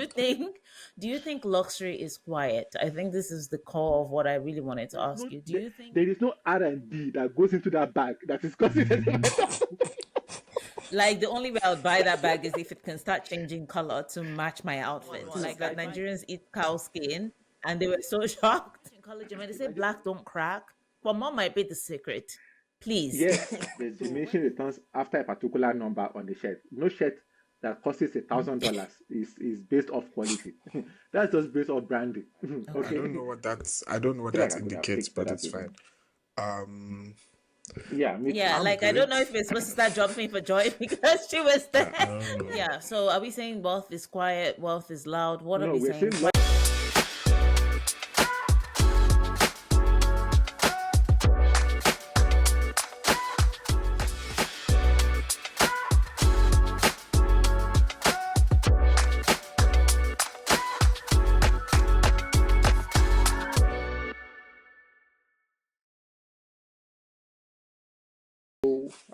you think do you think luxury is quiet? I think this is the core of what I really wanted to There's ask no you. Do there, you think there is no R&D that goes into that bag that is causing like the only way I would buy that bag is if it can start changing color to match my outfit? What? Like that Nigerians eat cow skin and they were so shocked in college and when they say Imagine. black don't crack. But mom might be the secret. Please. Yes, the diminishing returns after a particular number on the shirt. No shirt that costs $1,000 is based off quality. That's just based off branding. I Okay. don't know Okay. what I don't know I what feel like that I could have indicates, picked but better it's people. fine. Um, Yeah, me Yeah, too. I'm like I don't good. know if we're supposed to start jumping for joy because she was there. I don't know. Yeah. So are we saying wealth is quiet, wealth is loud? What are No, we we're saying? saying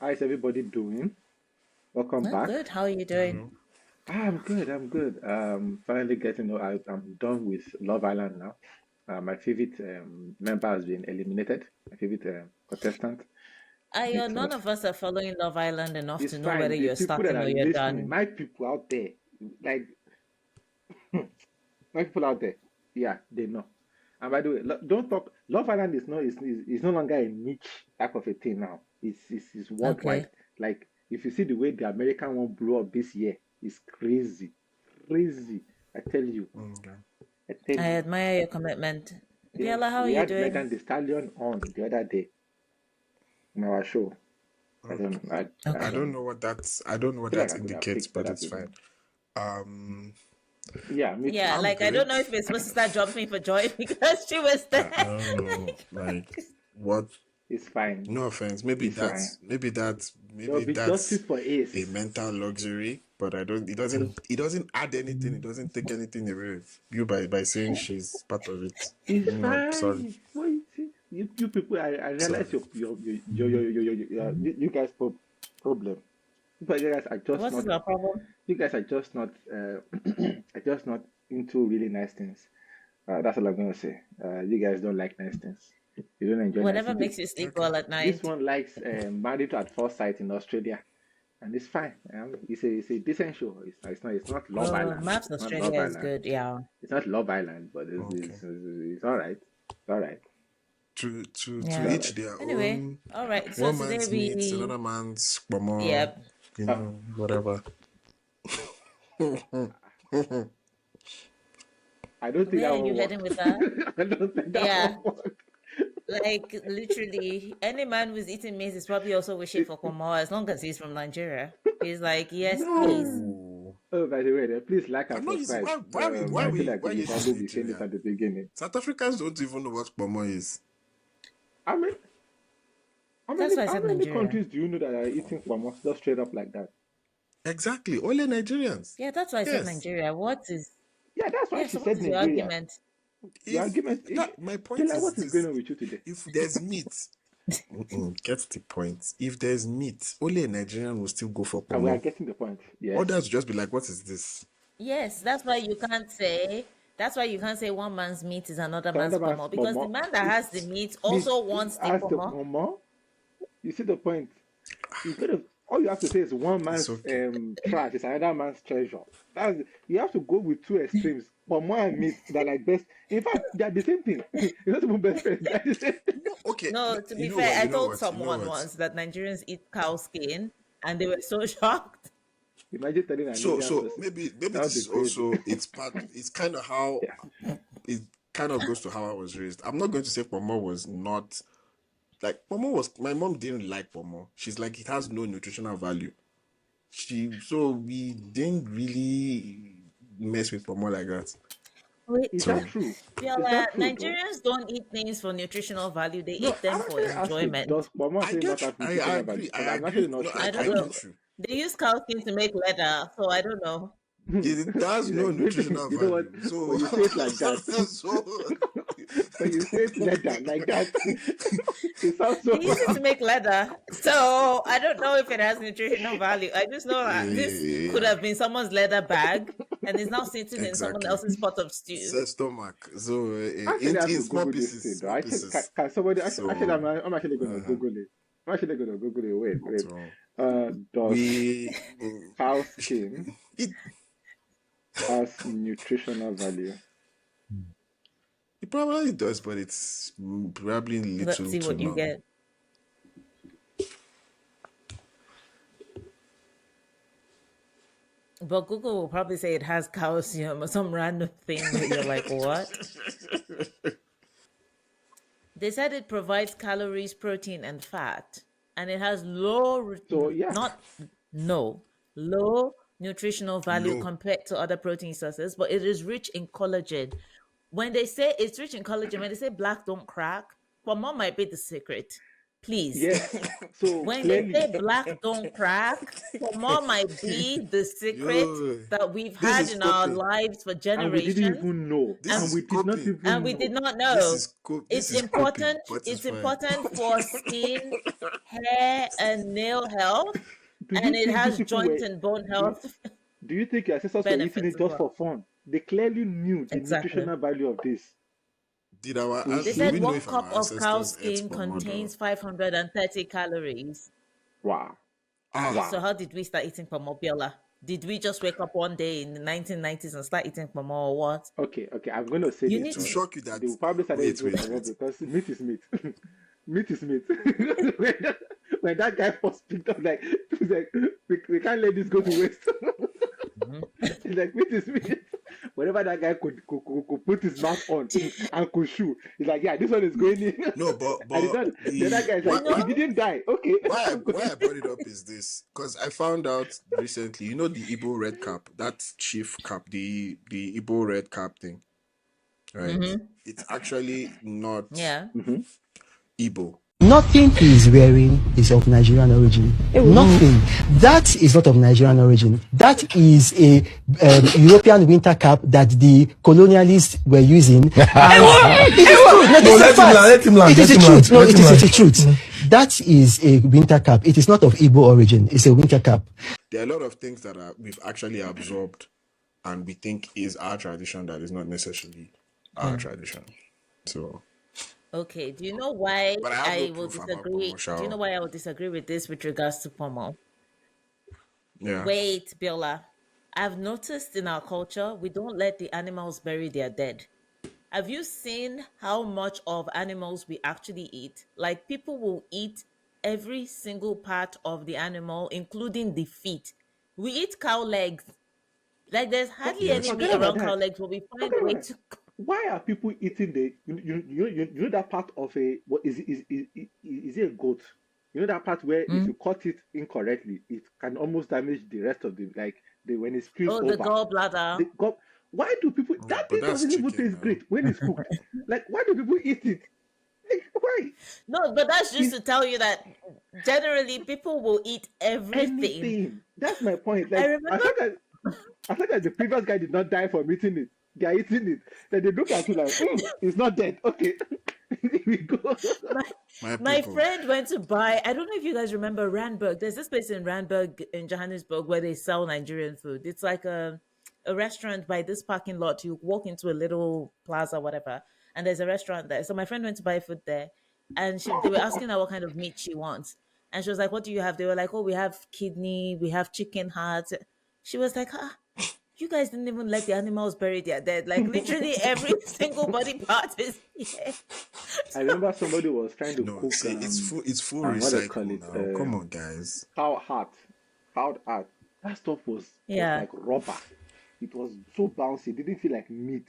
how is everybody doing? Welcome Not back. good. How are you doing? No. I'm good. I'm good. Finally getting. I'm done with Love Island now. My favorite member has been eliminated. My favorite contestant. I It's none not. of us are following Love Island enough It's to know whether fine. The you're people that starting are or you're listening, done. my people out there, like my people out there, yeah, they know. And by the way, don't talk. Love Island is no longer a niche type of a thing now. It's Okay. worldwide. Like if you see the way the American one blew up this year, it's crazy, crazy. I tell you, Okay. I tell I you. admire your commitment. Biola, Yes, how are we you had doing? Megan Thee Stallion on the other day on our show. I Okay. don't, I Okay. don't. I don't know I what feel like that I could have indicates, picked but better it's people. fine. Um, Yeah, me too. Yeah, I'm like I don't good. know if we're supposed to start jumping for joy because she was there. I don't know. Like what? It's fine. No offense. It's fine. There will Maybe be that's justice for a Ace. mental luxury. But I don't. It doesn't add anything. It doesn't take anything away with you by saying she's part of it. It's No, sorry, fine. What you see? You people, I realize sorry. you guys problem. You guys are just What is not. our problem? You guys are just not. Are just not into really nice things. That's all I'm gonna say. You guys don't like nice things. You don't enjoy nice Whatever things. makes you sleep Okay. well at This night. one likes Married at First Sight in Australia. And it's fine. It's a decent show. It's not Love Oh, Island. Maps It's not Love Australia is Island. good. Yeah. It's not Love Island, but Okay. it's all right. It's all right. To It's all Yeah. each right. their Anyway, own. all right. So One today man's meat, we, another man's more. yep. Uh, Whatever. I don't think Where that are you one heading worked. with that? I don't think that Yeah. one worked. Like literally, any man who's eating maize is probably also wishing for Komo as long as he's from Nigeria. He's like, yes, please. No. Oh, by the way, please like and I'm not using subscribe. I feel like why are we you should using probably be saying this Nigeria? at the beginning. South Africans don't even know what Pomo is. I mean, That's why I how said many Nigeria. countries do you know that are eating kwamos just straight up like that? Exactly. Only Nigerians. Yeah, that's why I said Yes. Nigeria. What is Yeah, that's why yeah, she so what said is your Nigeria. argument? Your If argument, that my point Killer, is what is going this. on with you today? If there's meat, get the point. If there's meat, only a Nigerian will still go for And we are Pomo. getting the point. Yes. Others will just be like, what is this? Yes, that's why you can't say one man's meat is another So man's another pomo man's because the pomo. man that has the meat Meat also wants the as the pomo. pomo. You see the point? You could have all you have to say is one It's man's okay. trash is another man's treasure. That's you have to go with two extremes. Pomo and meat, they're like best. In fact, they're the same thing. It's not even best friends. They're the same thing. No, okay. No, to You be know what? fair, I You know told what? You know someone what? once that Nigerians eat cow skin and they were so shocked. Imagine telling an So Indian so person. maybe That would this be is crazy. also it's part. It's kind of how Yeah. it kind of goes to how I was raised. I'm not going to say Pomo was not like Pomo was. My mom didn't like Pomo. She's like it has no nutritional value. So we didn't really mess with Pomo like that. Wait, Is that So true? Is Biola, that true though? Nigerians don't eat things for nutritional value. They No, eat them I'm for actually asking, enjoyment. does Pomo I actually not get you. have I nutritional value? agree. Because I I'm actually agree. not No, sure. I I don't I don't know. know. get you. They use cow skin to make leather, so I don't know. It has no nutritional You know what? value. When So you say it like that, so when you say it leather like that, it sounds so They use it to wrong. make leather. So I don't know if it has nutritional value. I just know that this could yeah. have been someone's leather bag. and is now sitting in someone Exactly. else's pot of stew. Stomach. So Actually, I have in to small Google this pieces, thing though. small Actually, pieces. can somebody actually So I'm actually gonna uh, Google it. I'm actually gonna Google it. Wait. so Does we cow skin it has nutritional value? it probably does, but it's probably Let's little see to what you none. get. But Google will probably say it has calcium or some random thing that you're like, what? They said it provides calories, protein, and fat, and it has So yeah. not no, low nutritional value Low. compared to other protein sources, but it is rich in collagen. When they say it's rich in collagen, when they say black don't crack, mom might be the secret. Please. Yes. So When they clearly, say black don't crack, mom might be the secret Yo, that we've this had is in our coping. lives for and we didn't generations even know, This and is we did not coping. and even we did know. not This know. is this It's is coping, important. but it's It's fine. important for skin, hair, and nail health, Do you and it think these has people joint were? and bone Do you, health do you think your ancestors were eating benefits it as just well. for fun? They clearly knew the Exactly. nutritional value of this. You They Did said we see? know one if cup our of cow ancestors ate skin pomodo? contains 530 calories. Wow, So wow. how did we start eating pomo, Biola? Did we just wake up one day in the 1990s and start eating pomo or what? Okay. I'm going to say You this need It will now. to. shock you They that will probably start wait, eating wait, for wait. because meat is meat. Meat is meat. when that guy first picked up, like, he was like, we can't let this go to waste. Mhm. He's like, meat is meat. Whenever that guy could put his mouth on and could chew, he's like, yeah, this one is going in. No, And but the other the guy is You like, know, he didn't die. Okay, I'm why going. I brought it up is this because I found out recently. You know the Igbo red cap, that chief cap, the Igbo red cap thing, right? hmm It's actually not yeah. Mhm. Igbo. Nothing he is wearing is of Nigerian origin. Nothing. That is not of Nigerian origin. That is a European winter cap that the colonialists were using. And it is true. No, this is a fact. Let him land. It is Let the him land. truth. No, Let it him is land. the truth. That is a winter cap. It is not of Igbo origin. It's a winter cap. There are a lot of things that we've actually absorbed and we think is our tradition that is not necessarily our tradition. So, Okay. Do you know why but I have no I will proof about disagree? Do you know Pomosha. why I will disagree with this with regards to pomo? Yeah. Wait, Biola. I've noticed in our culture, we don't let the animals bury their dead. Have you seen how much of animals we actually eat? Like people will eat every single part of the animal, including the feet. We eat cow legs. Like there's hardly any Yes. meat Forget about around cow that. legs, but we find Forget a about way that. to. Why are people eating the you know that part of a what is it a goat? You know that part where if Mm. you cut it incorrectly, it can almost damage the rest of the like the when it spills Oh, the over. gallbladder. The go Why do people Yeah, that but thing that's doesn't even chicken taste now. great when it's cooked? Like why do people eat it? Like why? No, but that's just Is to tell you that generally people will eat everything. anything. That's my point. I Like remember as long as the previous guy did not die from eating it, they are eating it. Then they look at you like, it's not dead. Okay. Here we go. my My my people. friend went to buy. I don't know if you guys remember Randburg. There's this place in Randburg in Johannesburg where they sell Nigerian food. It's like a restaurant by this parking lot. You walk into a little plaza, whatever, and there's a restaurant there. So my friend went to buy food there, and they were asking her what kind of meat she wants, and she was like, "What do you have?" They were like, "Oh, we have kidney, we have chicken heart." She was like, "Ah, you guys didn't even let the animals bury their dead. Like literally every single body part is here." I remember somebody was trying to No, cook see, it's full what they call recycle it now. Come on, guys. cow heart. Cow heart. That stuff was Yeah. like rubber. It was so bouncy. It didn't feel like meat.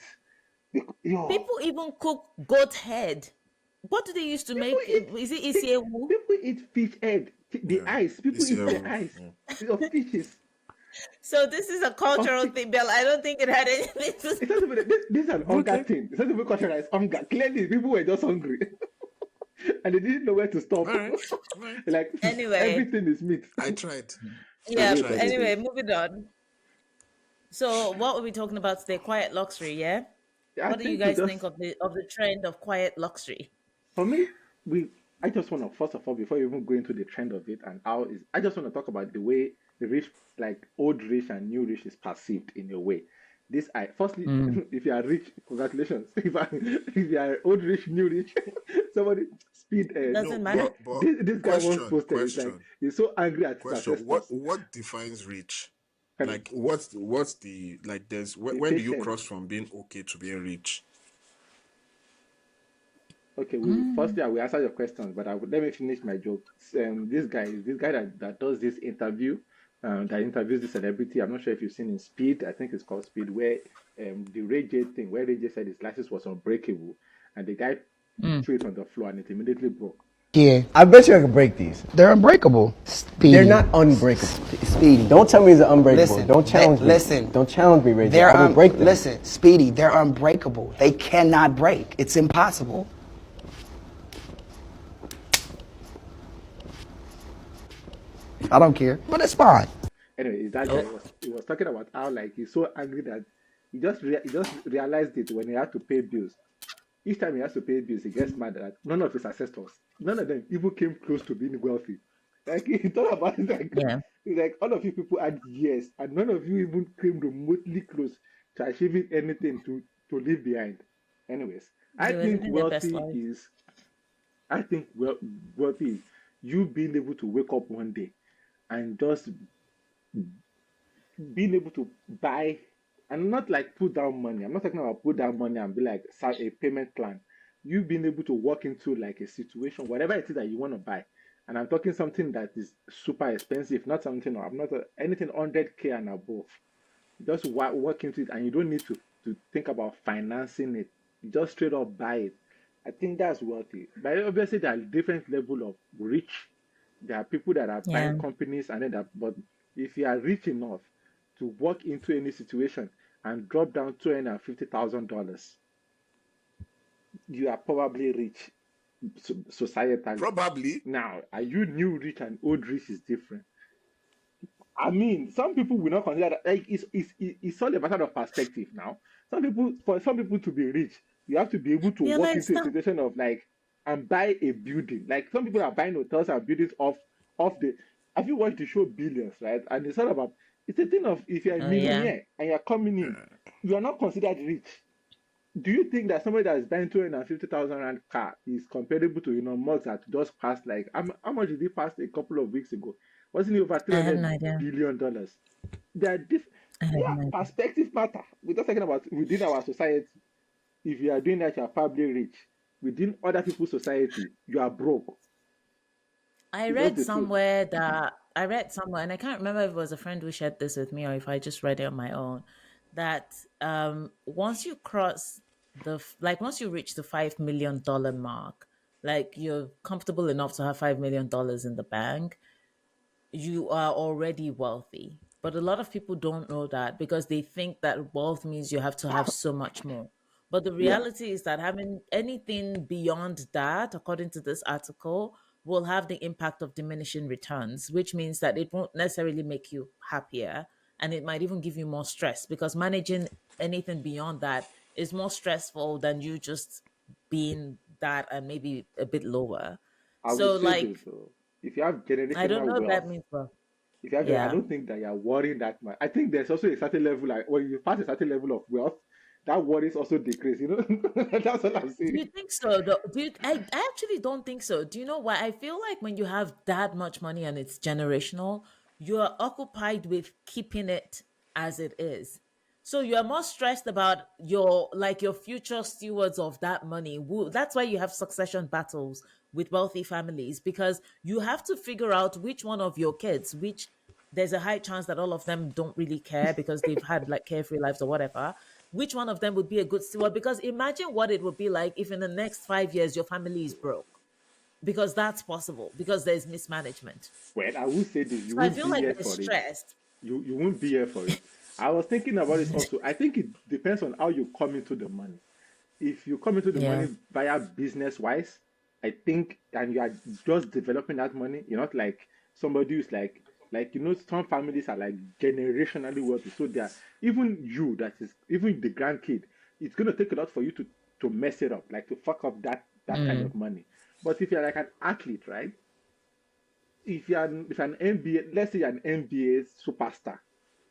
Yo, People even cook goat head. What do they use to people make? eat Is it they, isiewu? people eat fish head. The Yeah. eyes. People This eat year, the eyes yeah. of fishes. So this is a Of cultural fish. thing, Bill. I don't think it had anything to. It's not even this is an hunger Okay. thing. It's not even cultural, it's hunger. Clearly, people were just hungry and they didn't know where to stop. All right. All right. Like Anyway, everything is meat. I tried. It I yeah. is But what tried. it anyway, is. moving on. So what are we talking about today? Quiet luxury, yeah. I What do you think we guys think just of the trend of quiet luxury? for me, we I just want to first of all, before you even go into the trend of it and how is I just want to talk about the way the rich, like old rich and new rich is perceived in a way. This I firstly, Mm. if you are rich, congratulations. If you are old rich, new rich, somebody speed. No, Doesn't matter. but This guy once question, posted. It's like question, he's so angry at his question. What ancestors. what defines rich? Kind of Like what's the like? There's it when do takes you sense. cross from being okay to being rich? Okay, Mm. firstly I will answer your questions, but let me finish my joke. This guy that does this interview, that interviews the celebrity. I'm not sure if you've seen in Speed. I think it's called Speed, where the Ray J thing, where Ray J said his glasses was unbreakable, and the guy Mm. threw it on the floor and it immediately broke. Yeah, I bet you I could break these. They're unbreakable. Speedy. They're not unbreakable. Speedy. Don't tell me they're unbreakable. Listen, Don't challenge me. listen. Don't challenge me, Ray J. They're I will break them. listen, Speedy. They're unbreakable. They cannot break. It's impossible. I don't care, but it's fine. Anyway, it's that guy Oh, he was talking about how like he's so angry that he just realized it when he had to pay bills. Each time he has to pay bills, he gets mad that none of his ancestors, none of them even came close to being wealthy. Like he thought about it, like yeah. it's like all of you people had years, and none of you even came remotely close to achieving anything to leave behind. Anyways, I They were think living their best wealthy life. is I think wealthy is you being able to wake up one day and just being able to buy and not like put down money. I'm not talking about put down money and be like a payment plan. You being able to walk into like a situation, whatever it is that you want to buy. And I'm talking something that is super expensive, not something, I'm not anything 100K and above. Just walk into it and you don't need to think about financing it. You just straight up buy it. I think that's wealthy. But obviously, there are different level of rich. There are people that are buying Yeah. companies, and then that. But if you are rich enough to walk into any situation and drop down $250,000, you are probably rich societally. Probably. Now, are you new rich and old rich is different? I mean, some people will not consider that. Like, it's all a matter of perspective now. For some people to be rich, you have to be able to Biola, walk it's into a not. situation of like and buy a building. Like some people are buying hotels and buildings off the. Have you watched the show Billions, right? And it's all about. It's a thing of if you're a Oh, yeah. millionaire and you're coming in, you are not considered rich. Do you think that somebody that is buying 250,000 rand car is comparable to Musk that just passed like how much did he pass a couple of weeks ago? Wasn't it over three I had hundred no idea. billion dollars? They are diff- I had yeah, no idea. perspective matter. We're just talking about within our society. If you are doing that, you are probably rich. Within other people's society, you are broke. I It's just read the truth. somewhere that I read somewhere, and I can't remember if it was a friend who shared this with me or if I just read it on my own. That once you cross like once you reach the $5 million mark, like you're comfortable enough to have $5 million in the bank, you are already wealthy. But a lot of people don't know that because they think that wealth means you have to have so much more. But the Yeah, reality is that having anything beyond that, according to this article, will have the impact of diminishing returns, which means that it won't necessarily make you happier and it might even give you more stress because managing anything beyond that is more stressful than you just being that and maybe a bit lower. I will So, say this like, though. If you have I don't generational know if that wealth, means well. if you have, I Yeah. don't think that you're worrying that much. I think there's also a certain level, like when you pass a certain level of wealth, that worries also decrease. That's what I'm Do saying. you think so? Though? I actually don't think so. Do you know why? I feel like when you have that much money and it's generational, you're occupied with keeping it as it is. So you're more stressed about your future stewards of that money. That's why you have succession battles with wealthy families because you have to figure out which one of your kids, which there's a high chance that all of them don't really care because they've had like carefree lives or whatever, which one of them would be a good steward? Because imagine what it would be like if in the next 5 years your family is broke, because that's possible because there's mismanagement. Well, I will say this: you So I won't feel be like here they're for it. stressed. You won't be here for it. I was thinking about it also. I think it depends on how you come into the money. If you come into the Yeah. money via business wise, I think, and you are just developing that money, you're not like somebody who's some families are like generationally wealthy. So they are even you that is even the grandkid, it's gonna take a lot for you to mess it up, like to fuck up that kind Mm. of money. But if you're like an athlete, right? If you're an NBA, let's say you're an NBA superstar,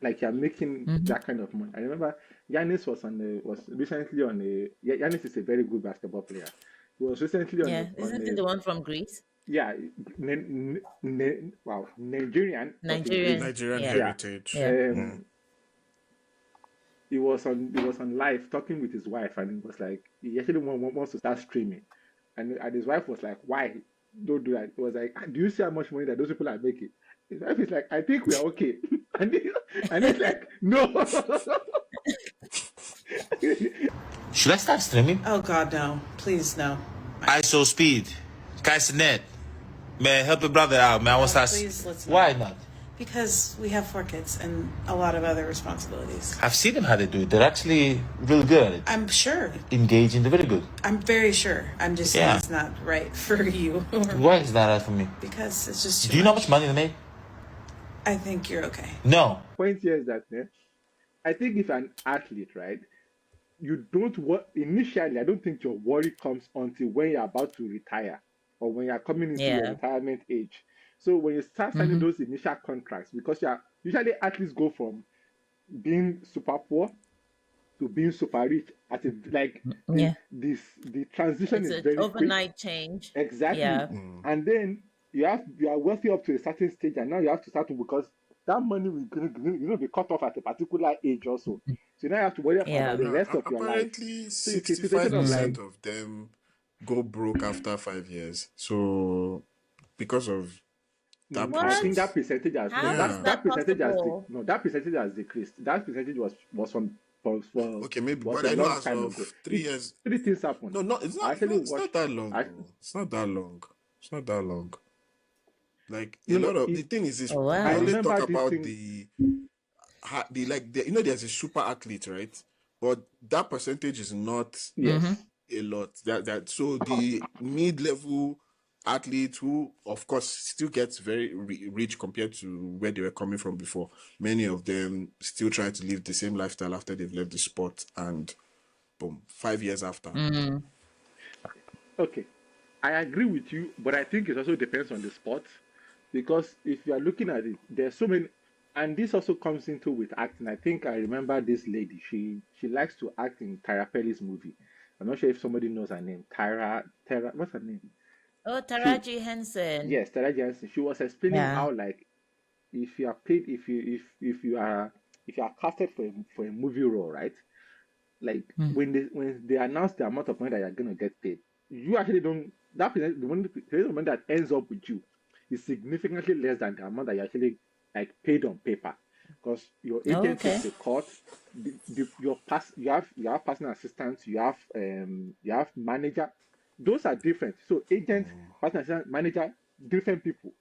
Like you're making Mm-hmm. that kind of money. I remember Giannis was recently on a Giannis is a very good basketball player. He was recently Yeah, on isn't it a the one from Greece? yeah, wow, Nigerian, but in Greece. Nigerian. Nigerian Yeah, Yeah. heritage. yeah. Yeah. Um he was on live talking with his wife, and he was like he actually wants to start streaming. And his wife was like, why? Don't do that. It was like, "Ah, do you see how much money that those people are making?" His wife is like, I think we are okay. And he's like, no. Should I start streaming? Oh God, no! Please, no. ISO speed. Kaisenet. Man, help a brother out, man. I want to start. Please, let's not. Why not? Because we have 4 kids and a lot of other responsibilities. I've seen them how they do it. They're actually really good at it. I'm sure. Engaging, they're very good. I'm very sure. I'm just saying Yeah. it's not right for you. Why is that right for me? Because it's just too Do you know how much. much money they make? I think you're okay. No. Point here is that I think if an athlete, right, you don't work initially. I don't think your worry comes until when you're about to retire or when you're coming into your Yeah. retirement age. So when you start signing Mm-hmm. those initial contracts, because usually athletes go from being super poor to being super rich at a like Yeah. the transition It's is an very quick. overnight change. Exactly. Yeah. And then you are wealthy up to a certain stage, and now you have to start to, because that money will be cut off at a particular age also. So now you have to worry about Yeah. the Yeah, rest of your life. apparently So it's a situation of like 65% of them go broke after 5 years. So because of that I What? think that process. percentage has no How is Yeah. that that percentage has possible? no that percentage has decreased. That percentage was from Okay, maybe, was but a I know long as time of ago. 3 years. Three things happened. No, not it's I not actually no, it's watched. not that long I though. It's not that long. It's not that long. Like a no no lot of the it, thing is this, Oh we I wow. only talk remember this about thing. the like the, there's a super athlete, right? But that percentage is not Mm-hmm. Yes. a lot. That so the mid-level athlete who of course still gets very rich compared to where they were coming from before. Many of them still try to live the same lifestyle after they've left the sport, and boom, 5 years after. Mm-hmm. Okay. I agree with you, but I think it also depends on the sport, because if you are looking at it, there's so many, and this also comes into with acting. I think I remember this lady. She likes to act in Tyra Perry's movie. I'm not sure if somebody knows her name. Tyra, what's her name? Oh, She Taraji Henson. Yes, Tyra Jensen. She was explaining Yeah. how, like, if you are paid, if you are casted for a movie role, right? Like Mm. when they announce the amount of money that you're gonna get paid, you actually don't the money that ends up with you is significantly less than the amount that you actually like paid on paper, because your Oh, agent okay. takes a cut. You have personal assistants, you have manager. Those are different. So agent, personal assistant, manager, different people.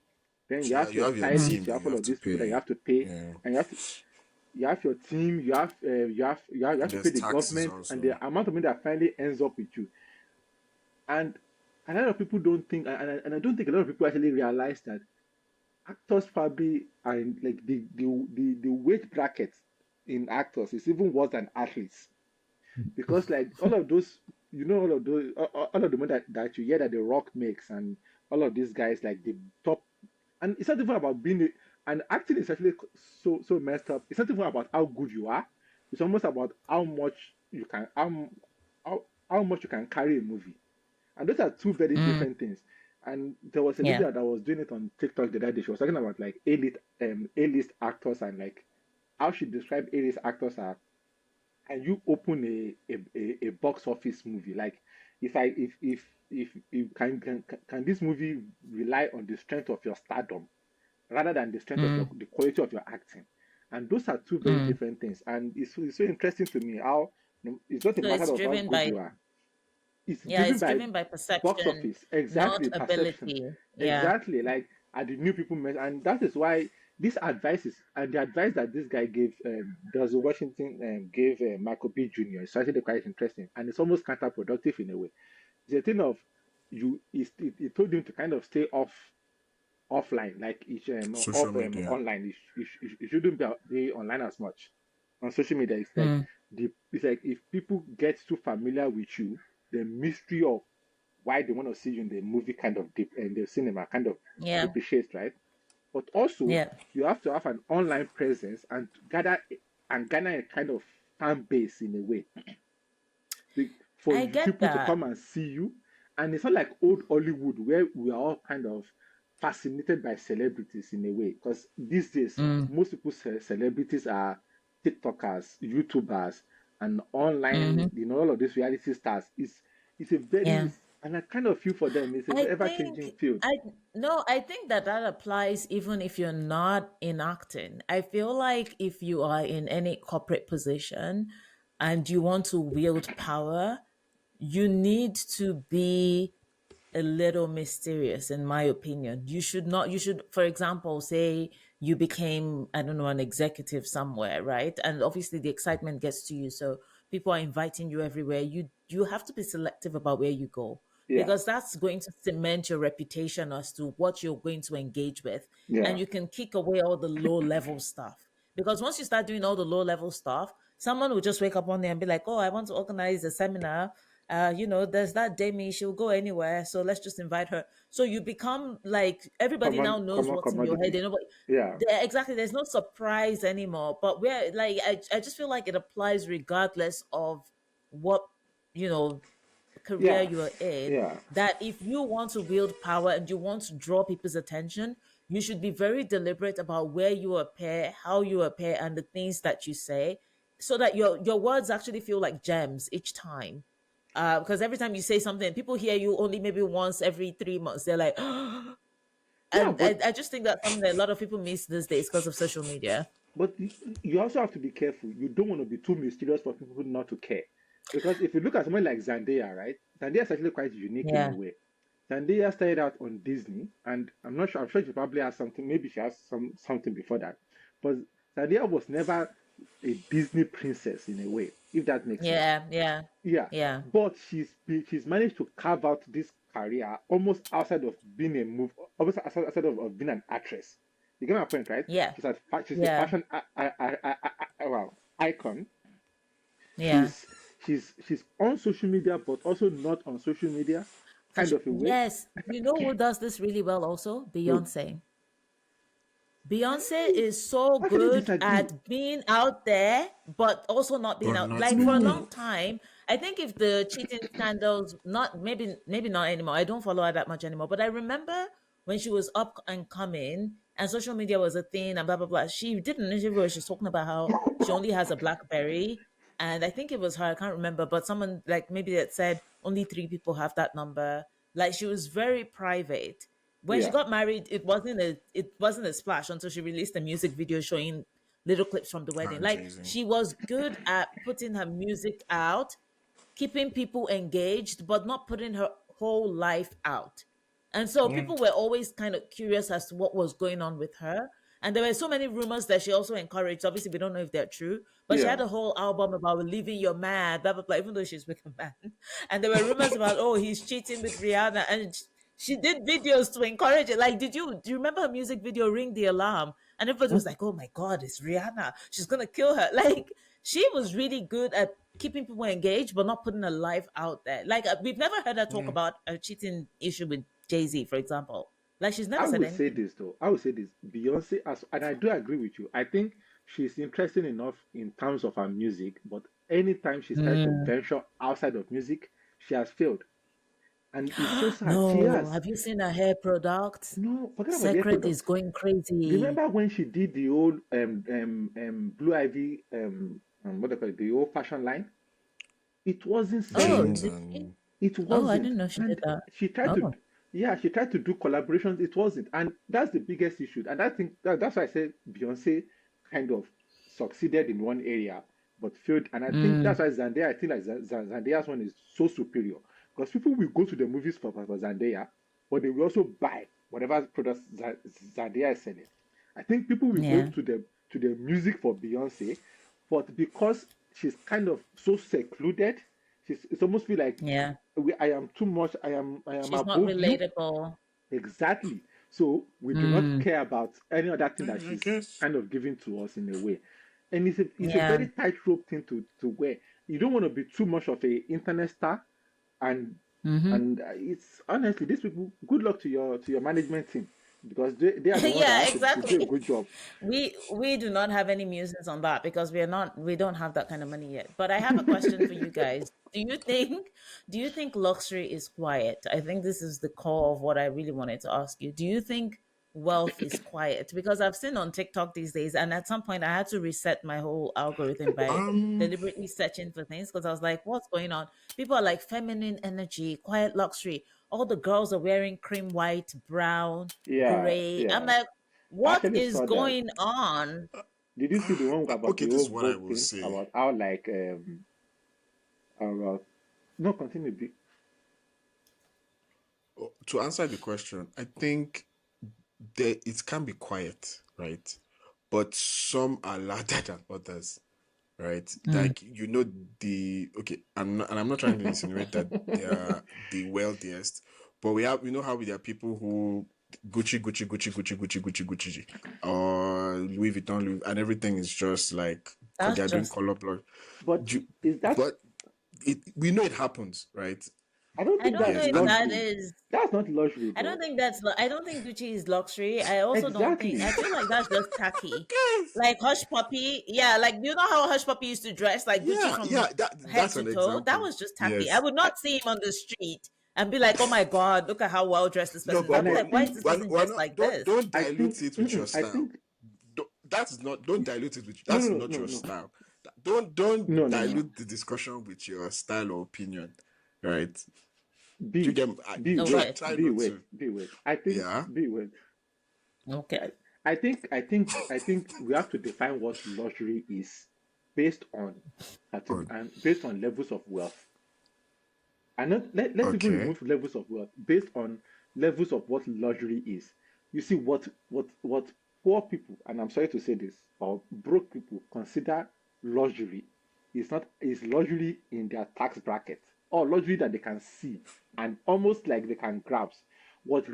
Then you So yeah, have you your have your Mm. team stylist, you that have you all have of to these people that you pay. have to pay, Yeah. and you have your team, you have to pay There's the taxes government, and also. the amount of money that finally ends up with you. And a lot of people don't think, and I don't think a lot of people actually realize that actors probably are in, like the wage bracket in actors is even worse than athletes, because like all of those, all of the money that you hear that the Rock makes, and all of these guys, like the top, and it's not even about and acting is actually so messed up. It's not even about how good you are. It's almost about how much you can carry a movie, and those are two very Mm. different things. And there was a lady Yeah. that was doing it on TikTok the other day. She was talking about like A-list actors, and like how she described A-list actors are, and you open a box office movie, like if can this movie rely on the strength of your stardom rather than the strength of Mm. the quality of your acting? And those are two very Mm. different things, and it's so interesting to me how it's not a So matter it's of how driven good by, you are. It's yeah, driven it's by driven by box perception, office. not Exactly, perception. ability. Yeah. Exactly, like are the new people and that is why this advice is, and the advice that this guy gave, does Washington, gave Michael B. Jr. is actually quite interesting, and it's almost counterproductive in a way. It's a thing of it told him to kind of stay offline, like each Social off media. online. You shouldn't be online as much on social media. Mm. It's like if people get too familiar with you, the mystery of why they want to see you in the movie kind of deep and the cinema kind of Yeah. depreciates, right? but also Yeah. you have to have an online presence and garner a kind of fan base in a way for I you get people to that. come and see you. And it's not like old Hollywood where we are all kind of fascinated by celebrities in a way. Because these days, Mm. most people's celebrities are TikTokers, YouTubers, and online, Mm-hmm. all of these reality stars. It's a Yeah. very, and I kind of feel for them, it's I a ever think changing field. I no, I think that that applies even if you're not in acting. I feel like if you are in any corporate position and you want to wield power, you need to be a little mysterious in my opinion. You should, for example, say you became, I don't know, an executive somewhere, right? And obviously the excitement gets to you. So people are inviting you everywhere. You have to be selective about where you go Yeah, because that's going to cement your reputation as to what you're going to engage with. And yeah, you can kick away all the low level stuff. Because once you start doing all the low level stuff, someone will just wake up one day and be like, "Oh, I want to organize a seminar. There's that Demi, she'll go anywhere. So let's just invite her." So you become like everybody now knows common what's in your head. commodity. They know what Yeah, exactly. There's no surprise anymore. But we're like, I just feel like it applies regardless of what you know career yeah, you are in, yeah, that if you want to wield power and you want to draw people's attention, you should be very deliberate about where you appear, how you appear, and the things that you say, so that your words actually feel like gems each time. Because every time you say something, people hear you only maybe once every 3 months. They're like, and yeah. I just think that's something that a lot of people miss these days because of social media. But you also have to be careful. You don't want to be too mysterious for people not to care. Because if you look at someone like Zendaya, right? Zendaya is actually quite unique in a Yeah, way. Zendaya started out on Disney, and I'm not sure. I'm sure she probably has something. Maybe she has something before that. But Zendaya was never a Disney princess in a way, if that makes sense. yeah, yeah, Yeah, yeah, but she's managed to carve out this career almost outside of being almost outside of being an actress. You get my point, right? yeah, She's a yeah, fashion well, icon. yeah. She's on social media, but also not on social media, kind of a way. Yes, you know who does this really well also? Who? Beyonce. Beyonce is so I actually good disagree. at being out there, but also not being but out. not Like for a in No, long time, I think if the cheating scandals, not maybe not anymore. I don't follow her that much anymore. But I remember when she was up and coming, and social media was a thing, and blah blah blah. She did an interview where she's talking about how she only has a BlackBerry, and I think it was her. I can't remember, but someone like maybe that said only 3 people have that number. Like she was very private when she yeah, got married. It wasn't a splash until she released a music video showing little clips from the wedding. Like Jay-Z. she was good at putting her music out, keeping people engaged, but not putting her whole life out. And so Yeah. people were always kind of curious as to what was going on with her. And there were so many rumors that she also encouraged. Obviously, we don't know if they're true, but she had yeah. a whole album about leaving your man, blah, blah, blah, even though she's with a man. And there were rumors about, oh, he's cheating with Rihanna. And she did videos to encourage it. Like, do you remember her music video, Ring the Alarm? And everybody was like, oh my God, it's Rihanna. She's going to kill her. Like, she was really good at keeping people engaged, but not putting her life out there. Like, we've never heard her talk Yeah. about a cheating issue with Jay-Z, for example. Like, she's never I said would say anything. this though. I would say this. Beyonce, and I do agree with you. I think she's interesting enough in terms of her music, but anytime she's tried to Mm. venture outside of music, she has failed. And it's so sad. She No, has. have you seen her hair product? No, forget about the hair Secret is product. going crazy. Remember when she did the old Blue Ivy what do they call it, the old fashion line? It wasn't Oh, selling. Jeans did she? and It Oh, I wasn't. didn't know she did And that. she tried to, Oh. yeah, she tried to do collaborations. It wasn't. And that's the biggest issue. And I think that's why I said Beyonce kind of succeeded in one area but failed. And I think Mm. that's why Zendaya, I think like Zendaya's one is so superior. Because people will go to the movies for Zendaya, but they will also buy whatever products Zendaya is selling. I think people will go Yeah. to the music for Beyonce, but because she's kind of so secluded, it's almost feel like Yeah. I am too much. I am She's not above you. relatable. Exactly. So we do not Mm. care about any other thing that I she's guess. kind of giving to us in a way. And it's a Yeah. very tightrope thing to wear. You don't want to be too much of a internet star, and Mm-hmm. it's honestly these people. Good luck to your management team because they are the ones that Yeah, have to do a exactly. good job. We do not have any musings on that because we don't have that kind of money yet. But I have a question for you guys. Do you think luxury is quiet? I think this is the core of what I really wanted to ask you. Do you think wealth is quiet? Because I've seen on TikTok these days, and at some point I had to reset my whole algorithm by Um, deliberately searching for things because I was like, what's going on? People are like feminine energy, quiet luxury. All the girls are wearing cream white, brown, Yeah, gray. I'm yeah. like, I what actually is saw that. going on? Did you see the one about okay, the this whole is what I Vogue will thing say. about how like about no continue be To answer the question, I think there it can be quiet, right? But some are louder than others, right? Mm. Like the okay, I'm not trying to insinuate that they are the wealthiest, but we know how there are people who Gucci, Gucci, Gucci, Gucci, Gucci, Gucci, Gucci, or Louis Vuitton, and everything is just like because they That's are doing just. color block. but is that But we know it happens, right? I don't I think don't that's know Yes, if and that luxury. is. That's not luxury, I don't bro. think that's. I don't think Gucci is luxury. I also don't think. I Exactly. feel like that's just tacky. okay, Like Hush Puppy, yeah. Like you know how Hush Puppy used to dress like Gucci yeah, from yeah. head That's to an toe. That example. was just tacky. I Yes. would not see him on the street and be like, "Oh my God, look at how well dressed this No, person is." I'd And be I like, "Why is think this person we're dressed not. like this?" I Dilute think it with your I style. think That is not. Don't dilute it with. no That's no not no your no style. Don't no. dilute the discussion with your style or opinion, right? You B get. B Try wait Okay, try B not wait to. B wait. I think Yeah. B wait. okay. I think we have to define what luxury is based on Oh, and based on levels of wealth. And not, let's even okay. remove levels of wealth based on levels of what luxury is. You see what poor people, and I'm sorry to say this, or broke people consider luxury is luxury in their tax bracket or luxury that they can see and almost like they can grasp. What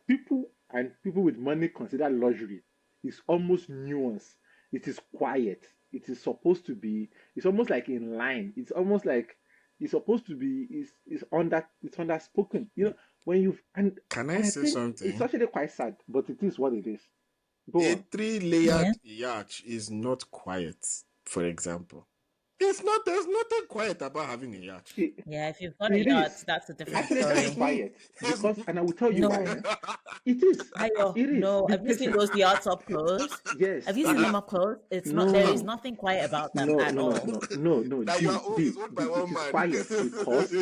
people and people with money consider luxury is almost nuanced. It is quiet. It is supposed to be. It's almost like in line. It's almost like it's supposed to be it's underspoken. You know, when you Can I and I say think it's something? actually quite sad, but it is what it is. Go A on. Yeah. three-layered yacht is not quiet. For example, it's not. There's nothing quiet about having a yacht. It, Yeah, if you've got a it yacht, is. that's a different Actually, that is story. quiet There's because, and I will tell you why. No, Eh? It is. Ayo, It is. no. Have you seen Listen. those yachts up close? Have Yes. you It seen them is. up close? It's not. There is No. nothing quiet about them No. at No. No. all. No. No. No. that you are is B. owned by B. It one is man. quiet because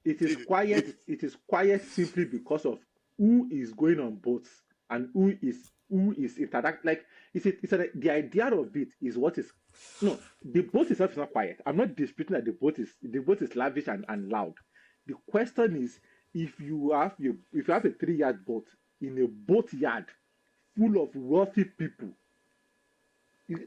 it is quiet. It is quiet simply because of who is going on boats and who is interact. Like the idea of it is what is no, the boat itself is not quiet. I'm not disputing that the boat is lavish and loud. The question is if you have a 3 yard boat in a boat yard full of wealthy people,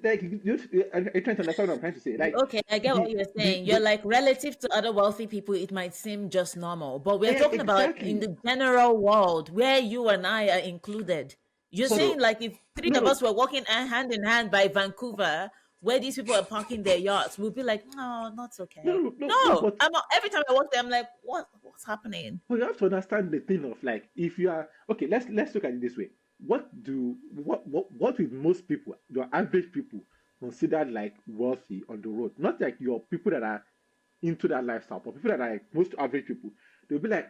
like are you trying to understand what I'm trying to say? Like Okay, I get what the you're the saying. You're the like relative to other wealthy people, it might seem just normal, but we're talking about in exactly. the general world where you and I are included. You're But saying like if three no of us no were walking hand in hand by Vancouver, where these people are parking their yachts, we'll be like, no, that's no okay. no no no. No, But every time I walk there, I'm like, what's happening? But you have to understand the thing of like if you are okay, let's look at it this way. What with most people, your average people, considered like wealthy on the road? Not like your people that are into that lifestyle, but people that are like most average people, they'll be like,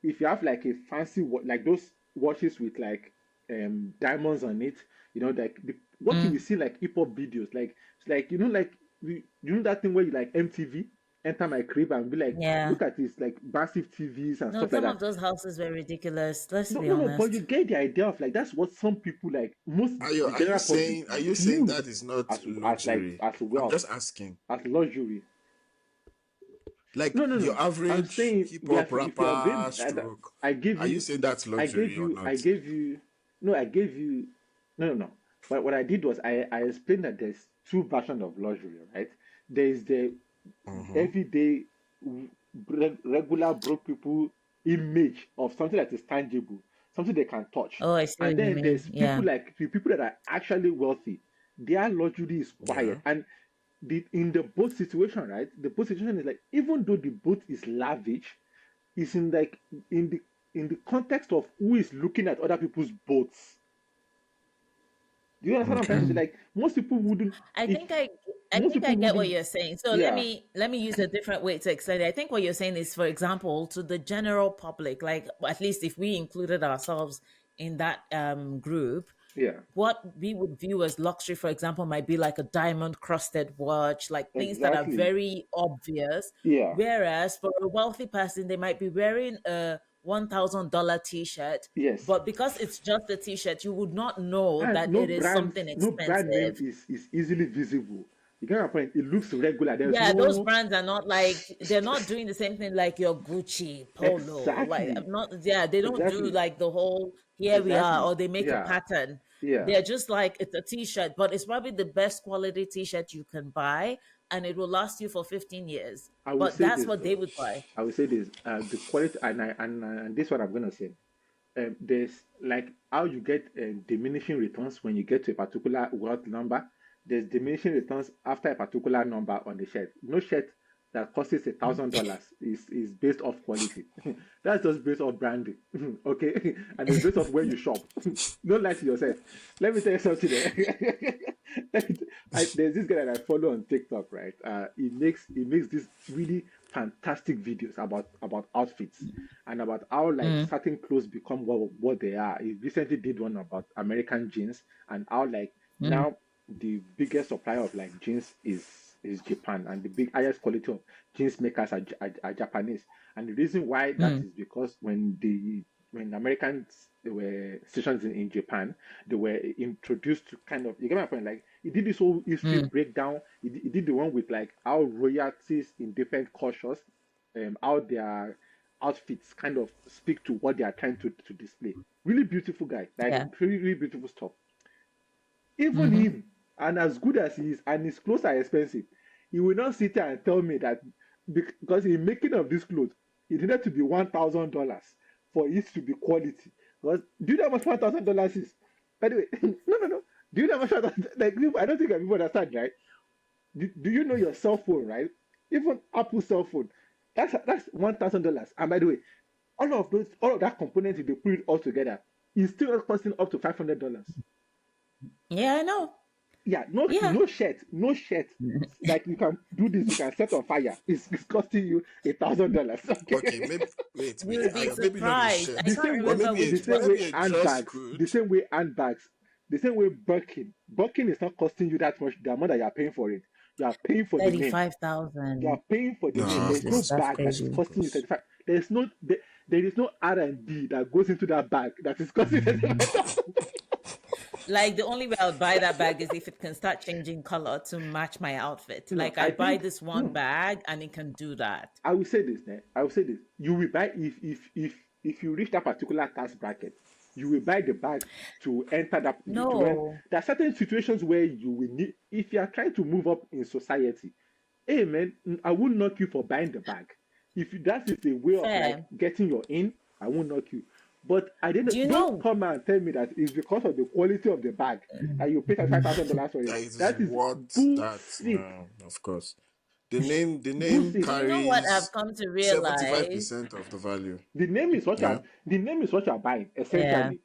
if you have like a fancy like those watches with like diamonds on it, like what you Mm, will see like hip hop videos, like it's like that thing where you like MTV enter my crib and be like, yeah. look at this like massive TVs and No, stuff like some that. of those houses were ridiculous. Let's No, be no, no, but you honest. get the idea of like that's what some people like most Are you the are you general public saying are you saying that views is not as like luxury? as I'm wealth, just asking. as luxury. Like No, no, your no. I'm average saying hip hop if you are rapper going, stroke. I give Are you you, saying that's luxury or I not? gave you, no, I gave you, no, no, no. But what I did was I explained that there's two versions of luxury, right? There is the Mm-hmm. everyday regular broke people image of something that is tangible, something they can touch, Oh, I see and what you then mean. there's Yeah. people that are actually wealthy. Their luxury is Yeah. quiet, and in the boat situation, right? The boat situation is like even though the boat is lavish, it's in like in the in the context of who is looking at other people's boats. Do you understand what I'm trying Okay. to say? Like most people wouldn't. I If think I I most think I people get what wouldn't. you're saying. So let Yeah, me use a different way to explain it. I think what you're saying is, for example, to the general public, like at least if we included ourselves in that group, yeah, what we would view as luxury, for example, might be like a diamond crusted watch, like things that are exactly. very obvious. Yeah, Whereas for a wealthy person, they might be wearing a $1,000 t-shirt, yes. but because it's just a t-shirt, you would not know And that it is something no brand name expensive. is easily visible. You get my point? It looks regular. There's Yeah, those no brands are not like they're not doing the same thing like your Gucci, Polo. Like exactly, I'm not yeah, they don't do exactly, like the whole here we are exactly. or they make a Yeah, pattern. yeah. They're just like it's a t-shirt, but it's probably the best quality t-shirt you can buy and it will last you for 15 years. I will But say that's this what they though. would buy. I will say this. The quality, and this is what I'm gonna say. There's like how you get diminishing returns when you get to a particular world number. There's diminishing returns after a particular number on the shirt. No shirt that costs $1,000 is based off quality. That's just based off branding. Okay, and it's based off where you shop. Don't lie to yourself. Let me tell you something. There's this guy that I follow on TikTok, right? He makes these really fantastic videos about outfits and about how like Mm, certain clothes become what they are. He recently did one about American jeans and how like mm, now the biggest supplier of like jeans is Japan, and the big highest quality of jeans makers are Japanese. And the reason why that mm, is because when Americans were stationed in Japan, they were introduced to kind of you get my point. Like he did this whole history mm. breakdown. He did the one with like how royalties in different cultures, how their outfits kind of speak to what they are trying to display. Really beautiful guy, like Yeah. really, really beautiful stuff. Even Mm-hmm. him, and as good as he is, and his clothes are expensive, he will not sit there and tell me that because in making of this clothes, it needed to be $1,000 for it to be quality. Because do you know how much $1,000 is? By the way, no, no, no. Do you know how much like I don't think people understand, right? Do you know your cell phone, right? Even Apple cell phone, that's $1,000. And by the way, all of that components, if they put it all together, is still costing up to $500. Yeah, I know. Yeah, no, Yeah. no shirt. Like you can do this, you can set on fire. It's costing you $1,000. Okay, Okay. maybe wait. You'll be Maybe not a surprised. I The shirt, can't same but way, remember maybe which the same one. way maybe a dress handbags, code. the same way Birkin. Birkin is not costing you that much. The amount that you are paying for it, you are paying for the name. You are 35,000. paying for the name. No, of There's no Jesus, course, that's of bag that course, is of crazy. costing you course. 35. There is no R&D that goes into that bag that is costing 35,000. Like the only way I would buy that bag is if it can start changing color to match my outfit. No, Like I I'd buy think this one no. bag and it can do that. I will say this, eh? I will say this. You will buy if you reach that particular tax bracket, you will buy the bag to enter No, there are certain situations where you will need if you are trying to move up in society. Hey man, I will knock you for buying the bag. If that is a way of like fair. getting your in, I won't knock you. But I Do didn't you don't know? come and tell me that it's because of the quality of the bag that you pay $5,000 for it. That it is That is what that bullshit. no, of course. The name Bullshit. Do you know what I've carries come to seventy-five realize? percent of the value. Yeah. The name is what you're buying Yeah, essentially,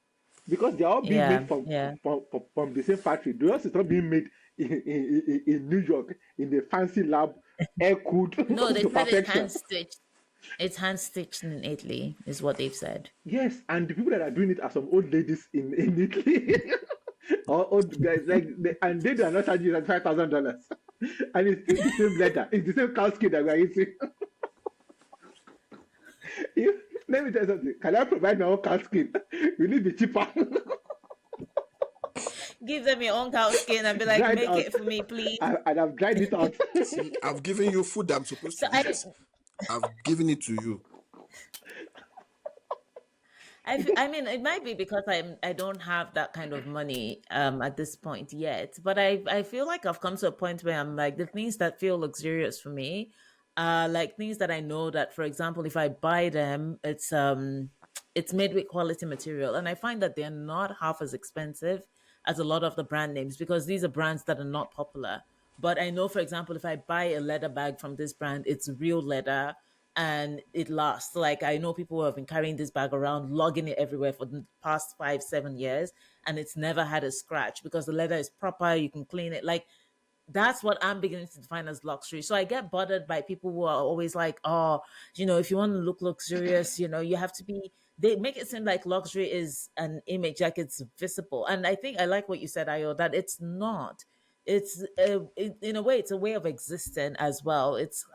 because they're all being made yeah, yeah. from the same factory. The rest is not being made in New York in the fancy lab, air cooled No, they to said it's hand perfection. stitched. It's hand stitched in Italy, is what they've said. Yes, and the people that are doing it are some old ladies in Italy or old guys and they are not charging you like $5,000, and it's still the same leather. It's the same cow skin that we are eating. Let me tell you something. Can I provide my own cow skin? Will it be cheaper? Give them your own cow skin and be like, Dried make out. it for me, please. And I've dried it out. See, I've given you food I'm supposed So to eat. I've given it to you. I mean, it might be because I don't have that kind of money at this point yet, but I feel like I've come to a point where I'm like the things that feel luxurious for me, like things that I know that, for example, if I buy them, it's made with quality material, and I find that they're not half as expensive as a lot of the brand names because these are brands that are not popular. But I know, for example, if I buy a leather bag from this brand, it's real leather. and it lasts. Like I know people who have been carrying this bag around, lugging it everywhere for the past 5, 7 years, and it's never had a scratch because the leather is proper. You can clean it. Like that's what I'm beginning to define as luxury. So I get bothered by people who are always like, oh, if you want to look luxurious, you have to be. They make it seem like luxury is an image, like it's visible. And I think I like what you said, Ayo, that it's not. In a way, it's a way of existing as well. It's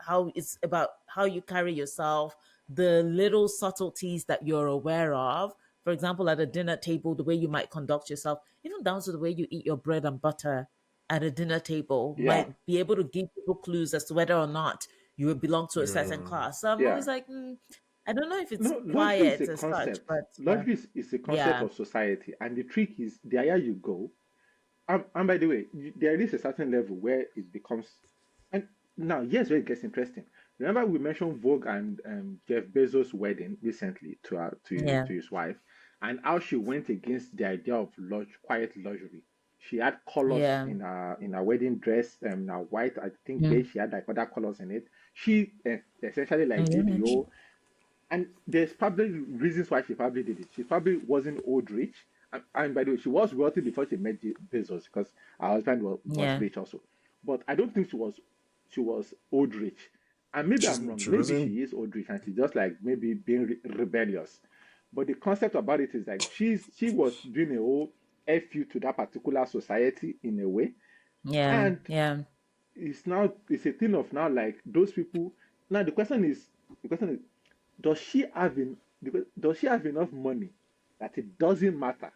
about how you carry yourself, the little subtleties that you're aware of. For example, at a dinner table, the way you might conduct yourself, even down to the way you eat your bread and butter at a dinner table Yeah, might be able to give people clues as to whether or not you would belong to a certain Yeah. class. So I'm yeah. always like, I don't know if it's No, luxury is a quiet as such, concept. but Luxury is a concept yeah, of society, and the trick is the higher you go. And by the way, there is a certain level where it becomes. And now, here's where it gets interesting. Remember, we mentioned Vogue and Jeff Bezos' wedding recently yeah, to his wife, and how she went against the idea of quiet luxury. She had colors yeah, in her wedding dress, now white. I think mm, beige. She had like other colors in it. She essentially like did the yeah, whole, and there's probably reasons why she probably did it. She probably wasn't old rich. And by the way, she was wealthy before she met Bezos because her husband was yeah, rich also. But I don't think she was old rich. And maybe I'm wrong. She Maybe wasn't. she is old rich and she's just like maybe being rebellious. But the concept about it is like she was doing a whole fu to that particular society in a way. yeah, And yeah, it's a thing of now like those people. Now the question is does she have enough money that it doesn't matter,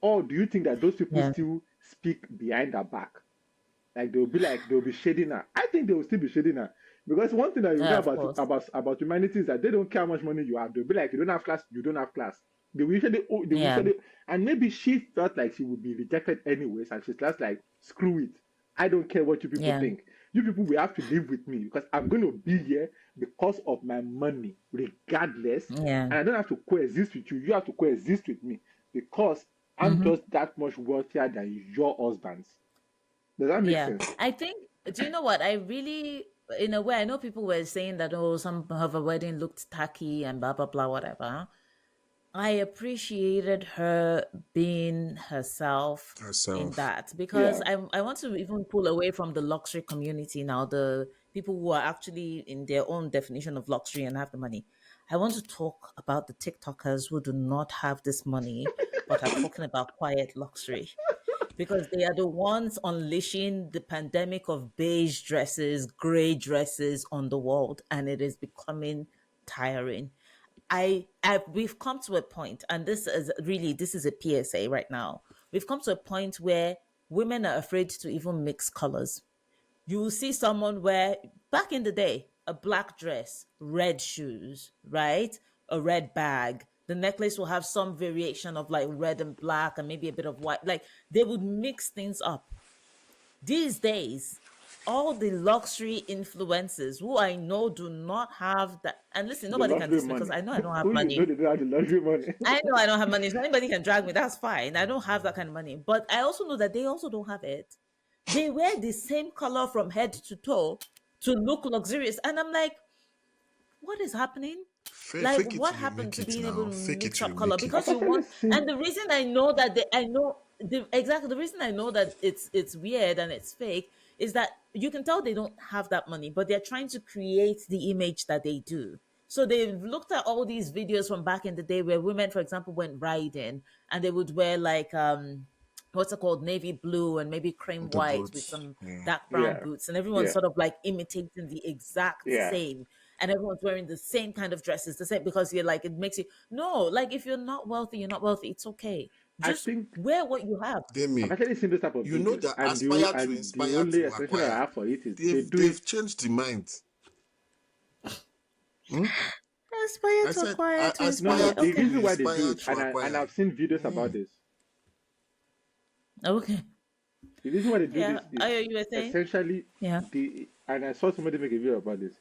or do you think that those people yeah, still speak behind her back? Like they'll be shading her. I think they will still be shading her because one thing that you know yeah, of about course, about humanity is that they don't care how much money you have. They'll be like, you don't have class, you don't have class. They will yeah, usually, and maybe she felt like she would be rejected anyways, and she's just like, screw it. I don't care what you people yeah, think. You people will have to live with me because I'm going to be here because of my money, regardless. yeah, And I don't have to coexist with you. You have to coexist with me because I'm hmm, just that much wealthier than your husbands. Does that make yeah. sense? I think. Do you know what I really? In a way, I know people were saying that some of her wedding looked tacky and blah blah blah whatever. I appreciated her being herself in Herself. that because Yeah. I want to even pull away from the luxury community now, the people who are actually in their own definition of luxury and have the money. I want to talk about the TikTokers who do not have this money but are talking about quiet luxury because they are the ones unleashing the pandemic of beige dresses, gray dresses on the world, and it is becoming tiring. We've come to a point, and this is a PSA right now. We've come to a point where women are afraid to even mix colors. You will see someone wear, back in the day, a black dress, red shoes, right? A red bag. The necklace will have some variation of like red and black and maybe a bit of white. Like they would mix things up. These days, all the luxury influencers who I know do not have that. And listen, The nobody can luxury diss me because money. I know I don't have Who you know money. they don't have the luxury money? I know I don't have money. So anybody can drag me. That's fine. I don't have that kind of money. But I also know that they also don't have it. They wear the same color from head to toe to look luxurious. And I'm like, what is happening? Like, Fake it what till you happened make to it being able now. to Fake it mix till up you color? make I've Because it. you actually want, and seen. the reason I know that I know exactly the reason I know that it's weird and it's fake is that you can tell they don't have that money, but they're trying to create the image that they do. So they've looked at all these videos from back in the day where women, for example, went riding and they would wear like what's it called, navy blue and maybe cream The white with boots. some Yeah. dark brown Yeah, boots, and everyone's yeah, sort of like imitating the exact yeah. same, and everyone's wearing the same kind of dresses, the same, because you're like, it makes you, no, like if you're not wealthy, you're not wealthy, it's okay, I just think wear what you have. I've Demi, actually seen those type of you know videos, that and aspire to the inspire only to explanation that I acquire. have for it is they They've do it. they've changed the mind. Hmm? Aspire I to said acquire to No, inspire, no. aspire The to okay, reason why they do inspire it, to and acquire. I've seen videos about Hmm. this. okay, The reason why they do yeah, this I is you were saying, essentially yeah, and I saw somebody make a video about this,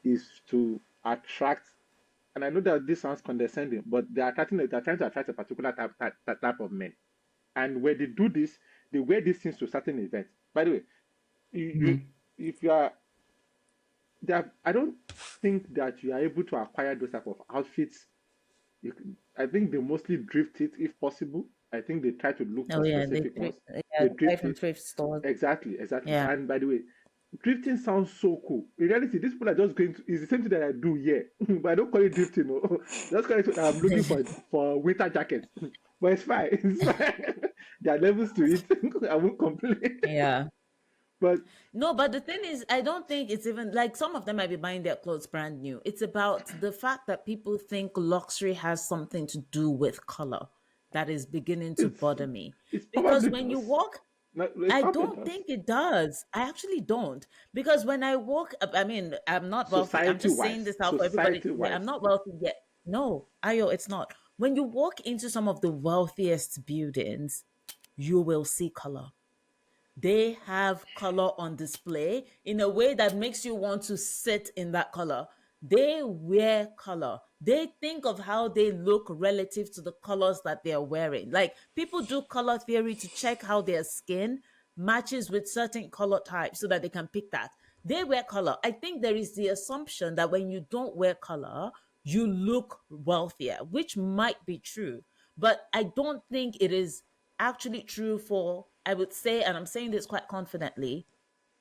is to attract. And I know that this sounds condescending, but they're trying to attract a particular type of men. And when they do this, they wear these things to certain events. By the way, you if you are, I don't. think that you are able to acquire those type of outfits. I think they mostly drift it if possible. I think they try to look Oh for yeah, specific ones. yeah, They they buy drift from it. thrift stores. Exactly, exactly. Yeah. And by the way, drifting sounds so cool. In reality, these people are just going to, it's the same thing that I do here. But I don't call it drifting. No. Just call it I'm looking for winter jackets. But it's fine. It's fine. There are levels to it. I won't complain. Yeah. But No, but the thing is, I don't think it's even like some of them might be buying their clothes brand new. It's about the fact that people think luxury has something to do with color that is beginning to it's bother me. it's Because probably when you does. walk, No, it I probably don't does. think it does. I actually don't. Because when I walk, I mean, I'm not wealthy. I'm Society just saying wise. this out for everybody Society to hear. I'm wise. not wealthy yet. No, Ayo, it's not. When you walk into some of the wealthiest buildings, you will see color. They have color on display in a way that makes you want to sit in that color. They wear color. They think of how they look relative to the colors that they're wearing. Like people do color theory to check how their skin matches with certain color types so that they can pick that. They wear color. I think there is the assumption that when you don't wear color, you look wealthier, which might be true. But I don't think it is actually true for, I would say, and I'm saying this quite confidently,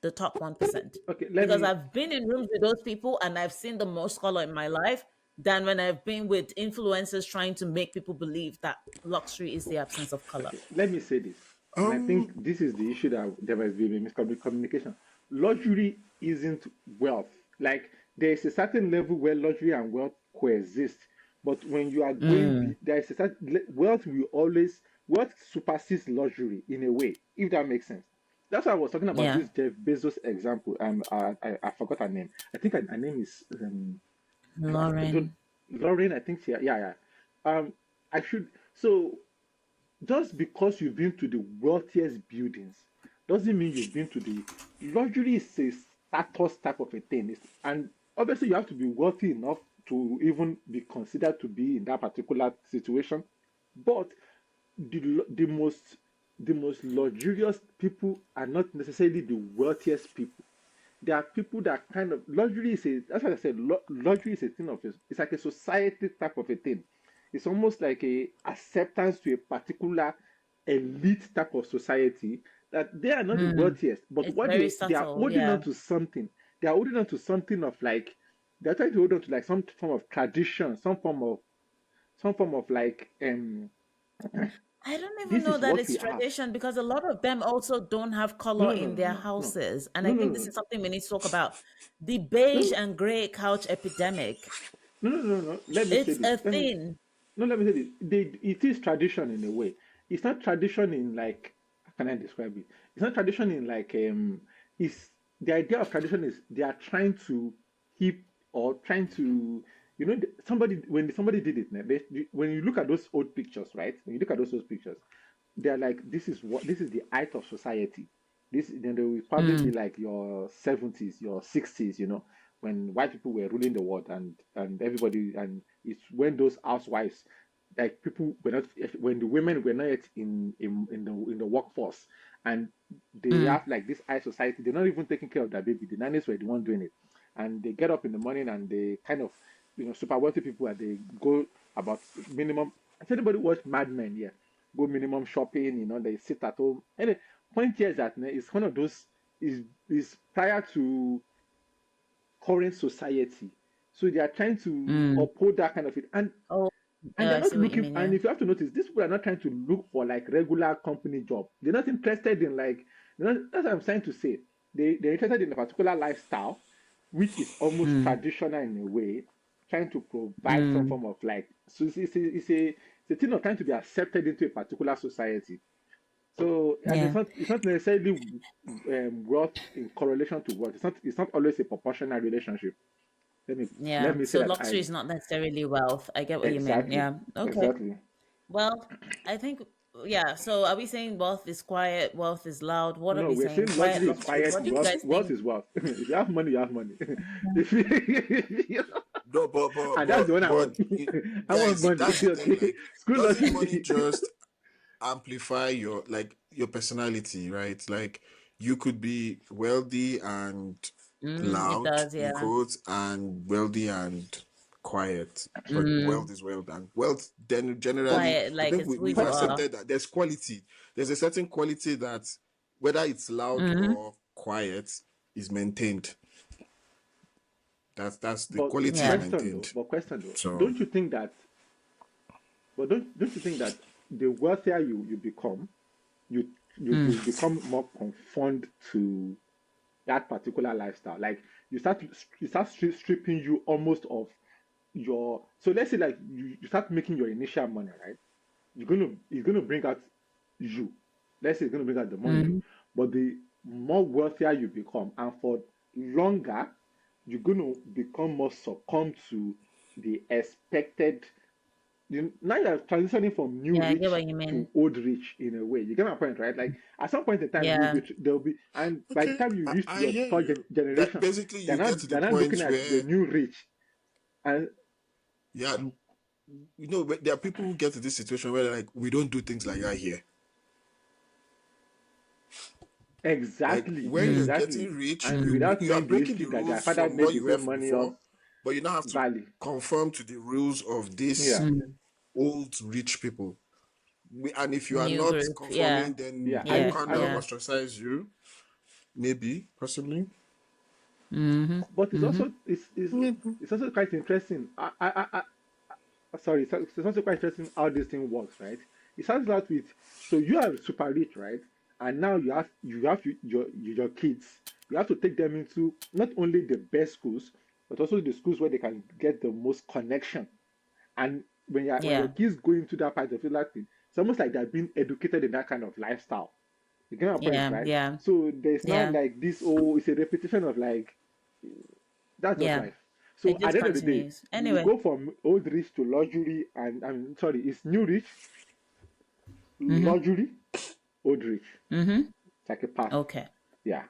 the top 1%. Okay, let Because me I've been in rooms with those people and I've seen the most color in my life than when I've been with influencers trying to make people believe that luxury is the absence of color. okay, let me say this, and I think Um, this is the issue that there must be a miscommunication. Luxury isn't wealth. Like there is a certain level where luxury and wealth coexist, but when you are going, Mm, there is a certain wealth supersedes luxury in a way, if that makes sense. That's why I was talking about yeah. this Jeff Bezos example. I forgot her name. I think her name is I don't, Lauren. Lauren. I think she, yeah, yeah. I should. So just because you've been to the wealthiest buildings doesn't mean you've been to the luxury is a status type of a thing. And obviously you have to be wealthy enough to even be considered to be in that particular situation. But the most luxurious people are not necessarily the wealthiest people. There are people that kind of luxury is a, that's what I said. Luxury is a thing of it's like a society type of a thing. It's almost like a acceptance to a particular elite type of society that they are not the Mm, wealthiest, but it's what very they are subtle. holding Yeah. on to something. They are holding on to something of like they're trying to hold on to like some form of tradition, some form of like I don't even this know is that what it's we have. tradition because a lot of them also don't have No, color no, no, in no, their no, no, houses. And no, I no, think no, this no. is something we need to talk about. The beige No, and gray couch epidemic. no, no, no, no. Let me say It's this. a Let me thing. No, let me say this. It is tradition in a way. It's not tradition in like how can I describe it? It's not tradition in like it's the idea of tradition is they are trying to keep or trying to somebody when somebody did it when you look at those old pictures, right? When you look at those old pictures, they're like this is the height of society. This then they will probably be Mm, like your 70s, your 60s, when white people were ruling the world and everybody and it's when those housewives like people were not when the women were not yet in the workforce and they mm, have like this high society, they're not even taking care of their baby. The nannies were the one doing it. And they get up in the morning and they kind of super wealthy people and they go about minimum. Has anybody watched Mad Men? Yeah, go minimum shopping. They sit at home. And the point here is that it's one of those is prior to current society. So they are trying to mm. uphold that kind of it. Oh, And yeah, they're I not see what you looking, mean. and Yeah. if you have to notice, these people are not trying to look for like regular company job. They're not interested in like, that's what I'm trying to say. They're interested in a particular lifestyle, which is almost Mm, traditional in a way, trying to provide some mm. form of like, so it's a thing of trying to be accepted into a particular society. So, and it's Yeah. not necessarily wealth in correlation to wealth. It's not always a proportional relationship. Let me let Yeah. me say So that luxury is not necessarily wealth. I get what you mean. exactly, Yeah. Okay. exactly. Well, I think, yeah. So are we saying wealth is quiet, wealth is loud? What are No, we we're saying? saying Quiet luxury is luxury. quiet. What do you guys Wealth think? is wealth. If you have money, you have money. If you- no, but but and that's but the one I but want. you, I want guys, money. that's the thing. Okay, Like, school doesn't money luxury. just amplify your personality, right? Like, you could be wealthy and It loud does, in yeah. quotes, and wealthy and quiet. Sorry, wealth is wealth, and wealth then generally, Quiet, I like think it's who we've you are. accepted that there's quality. There's a certain quality that, whether it's loud or quiet, is maintained. That's the But quality is Yeah. maintained. question though, So don't you think that? But don't you think that the wealthier you become, you become more conformed to that particular lifestyle? Like you start stripping you almost of your. So let's say like you start making your initial money, right? It's gonna bring out you. Let's say it's gonna bring out the money, but the more wealthier you become, and for longer, you're gonna become more succumb to the expected. Now you're transitioning from new Yeah, I get rich what you to mean. old rich in a way. You get my point, right? Like at some point in time, Yeah. there'll be, and by the okay, time you reach to I your hear third you. That generation, basically you get to the they're not looking point at the where, new rich, and yeah, there are people who get to this situation where they're like, we don't do things like that here. Like when you're exactly, getting rich, and you without you are knowing the breaking history the that their rules father from made what the you were same money off before, but you now have to Valley. conform to the rules of this Yeah, old rich people. And if you are New not group. Yeah. conforming, then yeah, they Yeah. kind of Yeah. ostracize you, maybe, possibly. but it's also quite interesting. Sorry, it's also quite interesting how this thing works, right? It starts out with, so you are super rich, right? And now your kids. You have to take them into not only the best schools, but also the schools where they can get the most connection. And when your Yeah. kids go into that part of life, it's almost like they're being educated in that kind of lifestyle. You get my point, Yeah. right? Yeah. So there's not Yeah. like this, oh, it's a repetition of like that's just Yeah. life. It So at just the end of the day, continues. you Anyway. go from old rich to luxury, and I'm sorry, it's new rich, luxury, old rich. It's like a path. Okay. Yeah.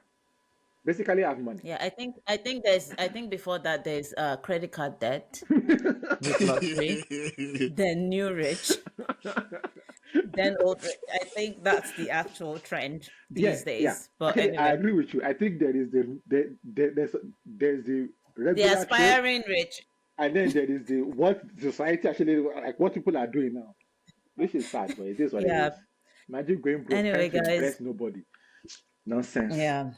Basically, I have money. Yeah, I think before that there's credit card debt with luxury, then new rich, then old rich. I think that's the actual trend Yeah, these yeah. days. But Actually, I anyway, agree with you. I think there is there's the the regular trade, aspiring rich. and then there is the what society actually like what people are doing now, which is sad, but it is what it Yeah. is. Imagine going broke, trying Anyway, to guys. impress nobody. Nonsense. Yeah.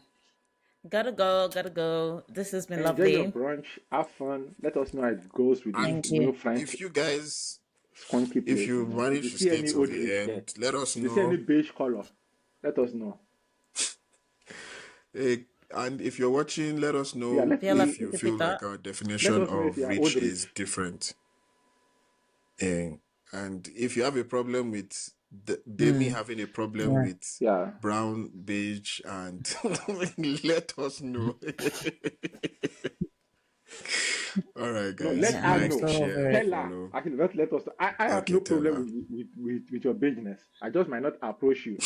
Gotta go, gotta go. This has been Enjoy your lovely. brunch. Have fun. Let us know how it goes with this And Thank new you. French if you guys, squonky if place. you If you manage to see stay any till old the rich there, end, let us if you see any know. beige color, let us know. And if you're watching, let us Yeah, know if you Pita feel pita. like our let definition us know if of you are old rich is rich. different. And if you have a problem with Demi having a problem Yeah. with Yeah. brown, beige, and let us know. All right, No, guys. let Yeah, her I'm Like, know. so over share, it. Tell her. follow. Actually, let us. I have Okay, no tell problem her. with your business. I just might not approach you.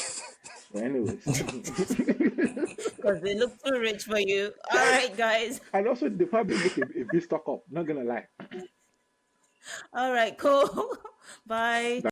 But anyways. Because they look too rich for you. All right, guys. And also, they probably look a bit stuck up. Not gonna lie. All right, cool. Bye.